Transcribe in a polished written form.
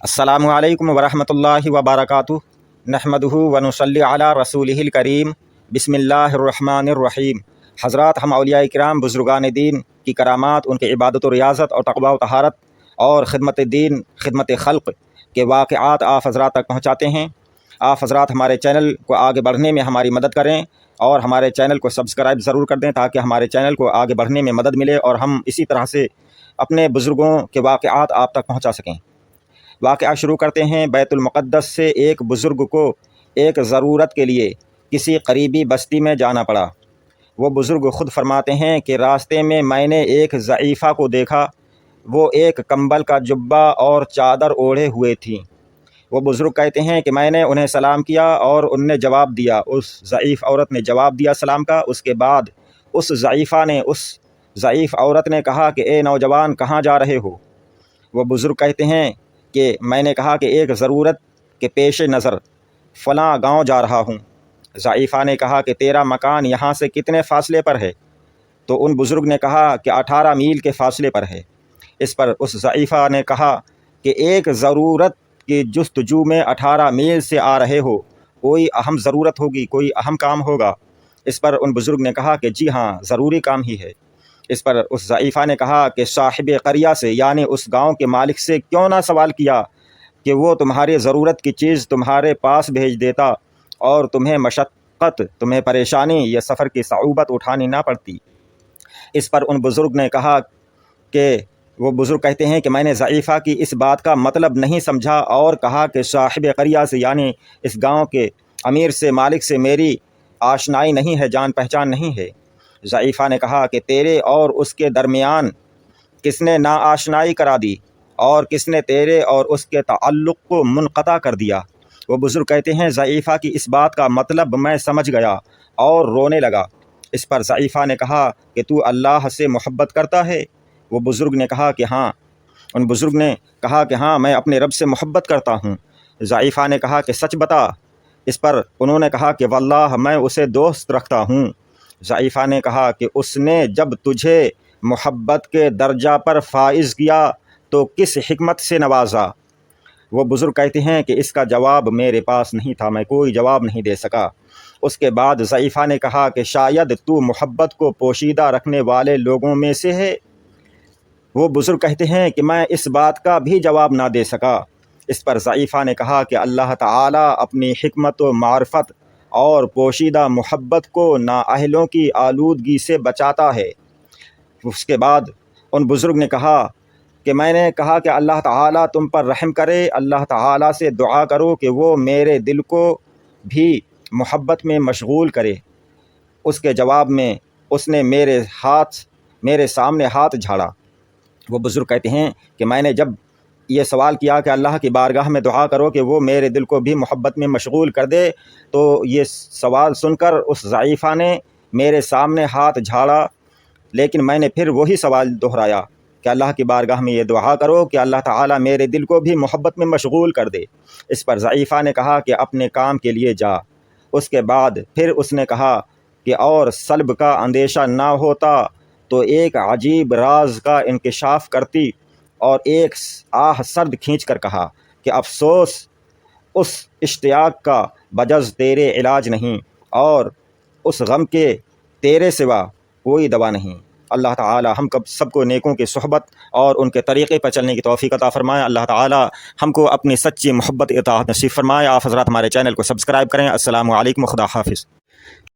السلام علیکم ورحمۃ اللہ وبرکاتہ نحمدہ ونصلی علی رسولہ الکریم بسم اللہ الرحمن الرحیم۔ حضرات، ہم اولیاء کرام بزرگان دین کی کرامات، ان کی عبادت و ریاضت اور تقویٰ و طہارت اور خدمت دین، خدمت خلق کے واقعات آپ حضرات تک پہنچاتے ہیں۔ آپ حضرات ہمارے چینل کو آگے بڑھنے میں ہماری مدد کریں اور ہمارے چینل کو سبسکرائب ضرور کر دیں تاکہ ہمارے چینل کو آگے بڑھنے میں مدد ملے اور ہم اسی طرح سے اپنے بزرگوں کے واقعات آپ تک پہنچا سکیں۔ واقعہ شروع کرتے ہیں۔ بیت المقدس سے ایک بزرگ کو ایک ضرورت کے لیے کسی قریبی بستی میں جانا پڑا۔ وہ بزرگ خود فرماتے ہیں کہ راستے میں نے ایک ضعیفہ کو دیکھا۔ وہ ایک کمبل کا جبہ اور چادر اوڑھے ہوئے تھیں۔ وہ بزرگ کہتے ہیں کہ میں نے انہیں سلام کیا اور ان نے جواب دیا۔ اس ضعیف عورت نے جواب دیا سلام کا۔ اس کے بعد اس ضعیف عورت نے کہا کہ اے نوجوان، کہاں جا رہے ہو؟ وہ بزرگ کہتے ہیں کہ میں نے کہا کہ ایک ضرورت کے پیش نظر فلاں گاؤں جا رہا ہوں۔ ضعیفہ نے کہا کہ تیرا مکان یہاں سے کتنے فاصلے پر ہے؟ تو ان بزرگ نے کہا کہ 18 میل کے فاصلے پر ہے۔ اس پر اس ضعیفہ نے کہا کہ ایک ضرورت کی جستجو میں 18 میل سے آ رہے ہو، کوئی اہم ضرورت ہوگی، کوئی اہم کام ہوگا۔ اس پر ان بزرگ نے کہا کہ جی ہاں، ضروری کام ہی ہے۔ اس پر اس ضعیفہ نے کہا کہ صاحب قریہ سے، یعنی اس گاؤں کے مالک سے کیوں نہ سوال کیا کہ وہ تمہاری ضرورت کی چیز تمہارے پاس بھیج دیتا اور تمہیں مشقت، تمہیں پریشانی یا سفر کی صعوبت اٹھانی نہ پڑتی۔ اس پر ان بزرگ نے کہا کہ وہ بزرگ کہتے ہیں کہ میں نے ضعیفہ کی اس بات کا مطلب نہیں سمجھا اور کہا کہ صاحب قریہ سے، یعنی اس گاؤں کے امیر سے، مالک سے میری آشنائی نہیں ہے، جان پہچان نہیں ہے۔ ضعیفہ نے کہا کہ تیرے اور اس کے درمیان کس نے نا آشنائی کرا دی اور کس نے تیرے اور اس کے تعلق کو منقطع کر دیا؟ وہ بزرگ کہتے ہیں ضعیفہ کی اس بات کا مطلب میں سمجھ گیا اور رونے لگا۔ اس پر ضعیفہ نے کہا کہ تو اللہ سے محبت کرتا ہے؟ وہ بزرگ نے کہا کہ ہاں۔ ان بزرگ نے کہا کہ ہاں، میں اپنے رب سے محبت کرتا ہوں۔ ضعیفہ نے کہا کہ سچ بتا۔ اس پر انہوں نے کہا کہ واللہ میں اسے دوست رکھتا ہوں۔ ضعیفہ نے کہا کہ اس نے جب تجھے محبت کے درجہ پر فائز کیا تو کس حکمت سے نوازا؟ وہ بزرگ کہتے ہیں کہ اس کا جواب میرے پاس نہیں تھا، میں کوئی جواب نہیں دے سکا۔ اس کے بعد ضعیفہ نے کہا کہ شاید تو محبت کو پوشیدہ رکھنے والے لوگوں میں سے ہے۔ وہ بزرگ کہتے ہیں کہ میں اس بات کا بھی جواب نہ دے سکا۔ اس پر ضعیفہ نے کہا کہ اللہ تعالیٰ اپنی حکمت و معرفت اور پوشیدہ محبت کو نااہلوں کی آلودگی سے بچاتا ہے۔ اس کے بعد ان بزرگ نے کہا کہ میں نے کہا کہ اللہ تعالیٰ تم پر رحم کرے، اللہ تعالیٰ سے دعا کرو کہ وہ میرے دل کو بھی محبت میں مشغول کرے۔ اس کے جواب میں اس نے میرے سامنے ہاتھ جھاڑا۔ وہ بزرگ کہتے ہیں کہ میں نے جب یہ سوال کیا کہ اللہ کی بارگاہ میں دعا کرو کہ وہ میرے دل کو بھی محبت میں مشغول کر دے، تو یہ سوال سن کر اس ضعیفہ نے میرے سامنے ہاتھ جھاڑا، لیکن میں نے پھر وہی سوال دہرایا کہ اللہ کی بارگاہ میں یہ دعا کرو کہ اللہ تعالیٰ میرے دل کو بھی محبت میں مشغول کر دے۔ اس پر ضعیفہ نے کہا کہ اپنے کام کے لیے جا۔ اس کے بعد پھر اس نے کہا کہ اور سلب کا اندیشہ نہ ہوتا تو ایک عجیب راز کا انکشاف کرتی، اور ایک آہ سرد کھینچ کر کہا کہ افسوس اس اشتیاق کا بجز تیرے علاج نہیں، اور اس غم کے تیرے سوا کوئی دوا نہیں۔ اللہ تعالی ہم سب کو نیکوں کی صحبت اور ان کے طریقے پر چلنے کی توفیق عطا فرمائے۔ اللہ تعالی ہم کو اپنی سچی محبت اطاعت نصیب فرمائے۔ آپ حضرات ہمارے چینل کو سبسکرائب کریں۔ السلام علیکم، خدا حافظ۔